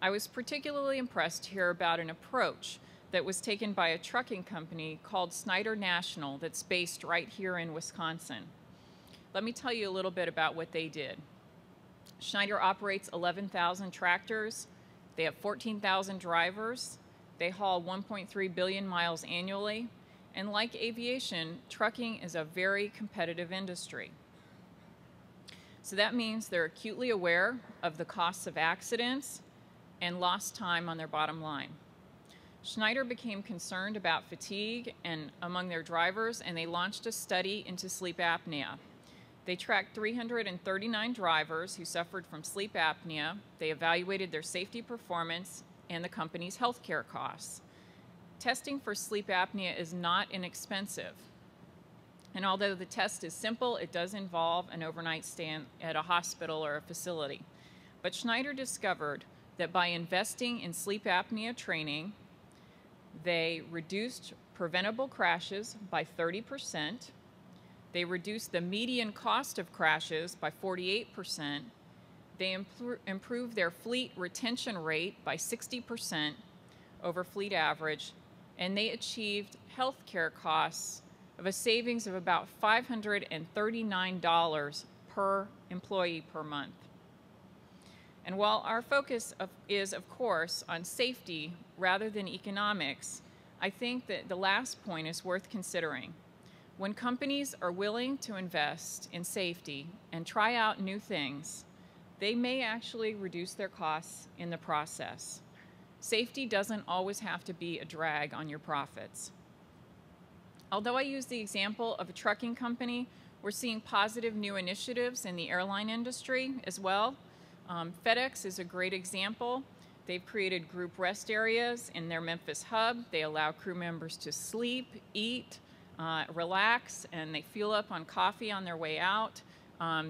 I was particularly impressed to hear about an approach that was taken by a trucking company called Schneider National that's based right here in Wisconsin. Let me tell you a little bit about what they did. Schneider operates 11,000 tractors. They have 14,000 drivers. They haul 1.3 billion miles annually. And like aviation, trucking is a very competitive industry. So that means they're acutely aware of the costs of accidents and lost time on their bottom line. Schneider became concerned about fatigue among their drivers, and they launched a study into sleep apnea. They tracked 339 drivers who suffered from sleep apnea. They evaluated their safety performance and the company's health care costs. Testing for sleep apnea is not inexpensive. And although the test is simple, it does involve an overnight stay at a hospital or a facility. But Schneider discovered that by investing in sleep apnea training, they reduced preventable crashes by 30%. They reduced the median cost of crashes by 48%. They improved their fleet retention rate by 60% over fleet average. And they achieved health care costs of a savings of about $539 per employee per month. And while our focus is, of course, on safety rather than economics, I think that the last point is worth considering. When companies are willing to invest in safety and try out new things, they may actually reduce their costs in the process. Safety doesn't always have to be a drag on your profits. Although I use the example of a trucking company, we're seeing positive new initiatives in the airline industry as well. FedEx is a great example. They've created group rest areas in their Memphis hub. They allow crew members to sleep, eat, relax, and they fuel up on coffee on their way out.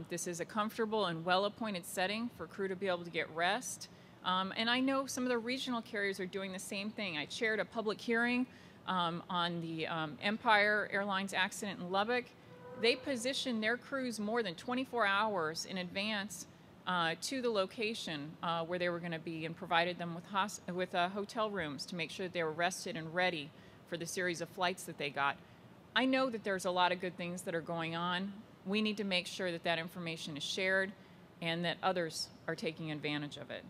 This is a comfortable and well-appointed setting for crew to be able to get rest. And I know some of the regional carriers are doing the same thing. I chaired a public hearing on the Empire Airlines accident in Lubbock. They positioned their crews more than 24 hours in advance to the location where they were going to be, and provided them with hotel rooms to make sure that they were rested and ready for the series of flights that they got. I know that there's a lot of good things that are going on. We need to make sure that that information is shared and that others are taking advantage of it.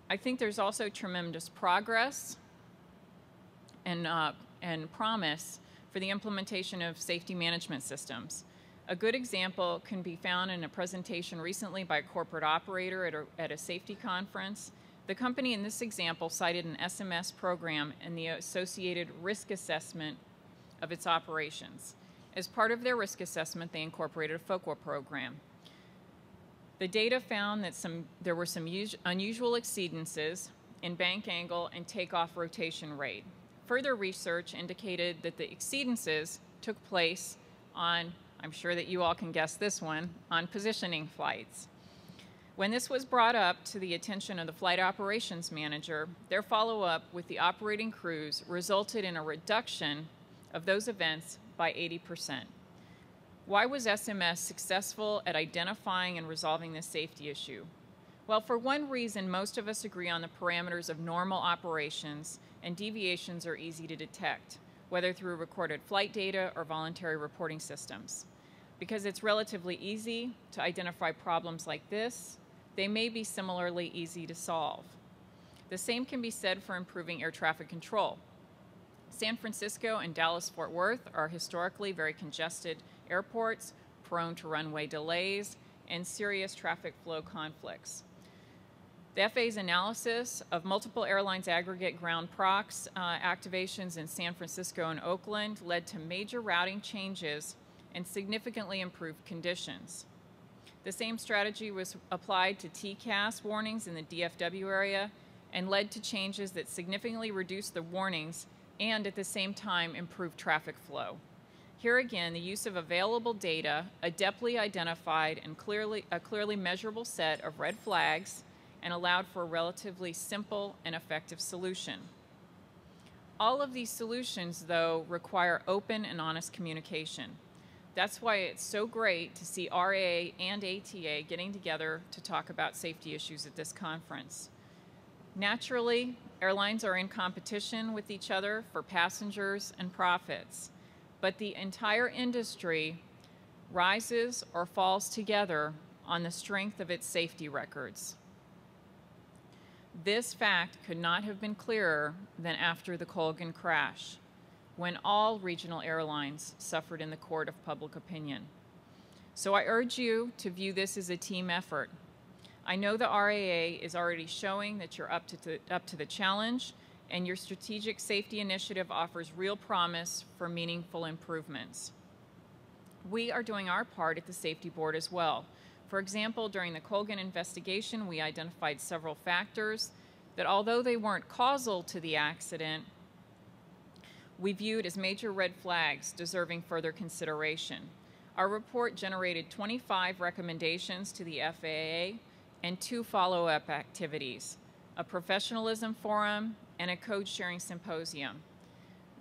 I think there's also tremendous progress and promise for the implementation of safety management systems. A good example can be found in a presentation recently by a corporate operator at a safety conference. The company in this example cited an SMS program and the associated risk assessment of its operations. As part of their risk assessment, they incorporated a FOQA program. The data found that there were some unusual exceedances in bank angle and takeoff rotation rate. Further research indicated that the exceedances took place on, I'm sure that you all can guess this one, on positioning flights. When this was brought up to the attention of the flight operations manager, their follow-up with the operating crews resulted in a reduction of those events by 80%. Why was SMS successful at identifying and resolving this safety issue? Well, for one reason, most of us agree on the parameters of normal operations, and deviations are easy to detect, whether through recorded flight data or voluntary reporting systems. Because it's relatively easy to identify problems like this, they may be similarly easy to solve. The same can be said for improving air traffic control. San Francisco and Dallas-Fort Worth are historically very congested airports, prone to runway delays and serious traffic flow conflicts. The FAA's analysis of multiple airlines' aggregate ground procs activations in San Francisco and Oakland led to major routing changes and significantly improved conditions. The same strategy was applied to TCAS warnings in the DFW area and led to changes that significantly reduced the warnings and at the same time improved traffic flow. Here again, the use of available data adeptly identified and a clearly measurable set of red flags and allowed for a relatively simple and effective solution. All of these solutions, though, require open and honest communication. That's why it's so great to see RAA and ATA getting together to talk about safety issues at this conference. Naturally, airlines are in competition with each other for passengers and profits, but the entire industry rises or falls together on the strength of its safety records. This fact could not have been clearer than after the Colgan crash, when all regional airlines suffered in the court of public opinion. So I urge you to view this as a team effort. I know the RAA is already showing that you're up to the challenge, and your strategic safety initiative offers real promise for meaningful improvements. We are doing our part at the Safety Board as well. For example, during the Colgan investigation, we identified several factors that, although they weren't causal to the accident, we viewed as major red flags deserving further consideration. Our report generated 25 recommendations to the FAA and 2 follow-up activities, a professionalism forum and a code-sharing symposium.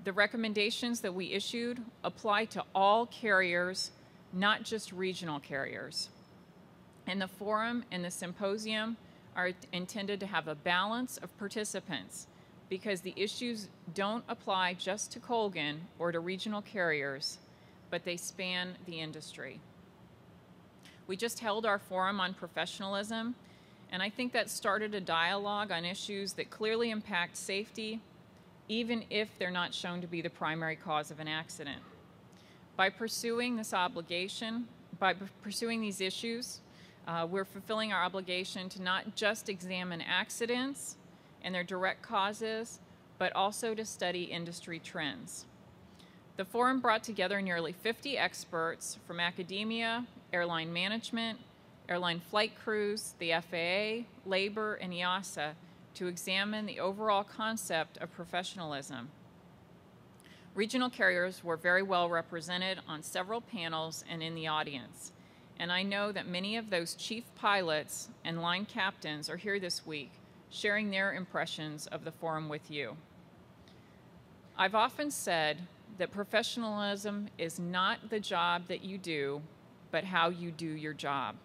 The recommendations that we issued apply to all carriers, not just regional carriers. And the forum and the symposium are intended to have a balance of participants, because the issues don't apply just to Colgan or to regional carriers, but they span the industry. We just held our forum on professionalism, and I think that started a dialogue on issues that clearly impact safety, even if they're not shown to be the primary cause of an accident. By pursuing this obligation, by pursuing these issues, we're fulfilling our obligation to not just examine accidents and their direct causes, but also to study industry trends. The forum brought together nearly 50 experts from academia, airline management, airline flight crews, the FAA, labor, and EASA to examine the overall concept of professionalism. Regional carriers were very well represented on several panels and in the audience, and I know that many of those chief pilots and line captains are here this week sharing their impressions of the forum with you. I've often said that professionalism is not the job that you do, but how you do your job.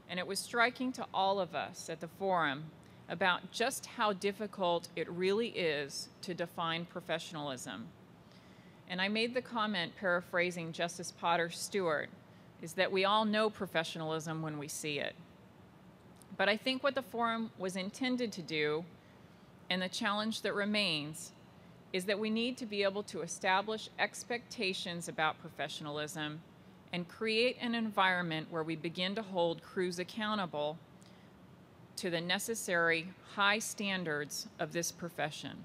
And it was striking to all of us at the forum about just how difficult it really is to define professionalism. And I made the comment, paraphrasing Justice Potter Stewart, is that we all know professionalism when we see it. But I think what the forum was intended to do, and the challenge that remains, is that we need to be able to establish expectations about professionalism and create an environment where we begin to hold crews accountable to the necessary high standards of this profession.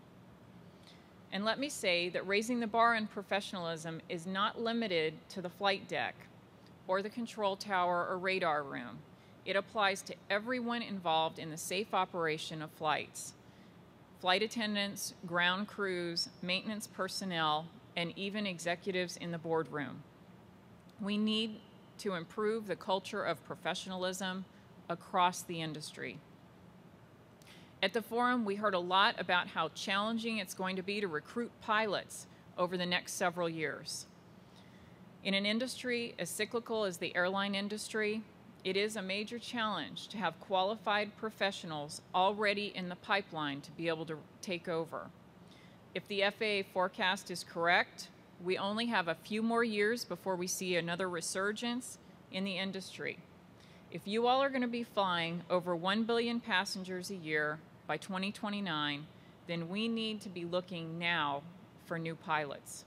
And let me say that raising the bar in professionalism is not limited to the flight deck or the control tower or radar room. It applies to everyone involved in the safe operation of flights: flight attendants, ground crews, maintenance personnel, and even executives in the boardroom. We need to improve the culture of professionalism across the industry. At the forum, we heard a lot about how challenging it's going to be to recruit pilots over the next several years. In an industry as cyclical as the airline industry, it is a major challenge to have qualified professionals already in the pipeline to be able to take over. If the FAA forecast is correct, we only have a few more years before we see another resurgence in the industry. If you all are going to be flying over 1 billion passengers a year by 2029, then we need to be looking now for new pilots.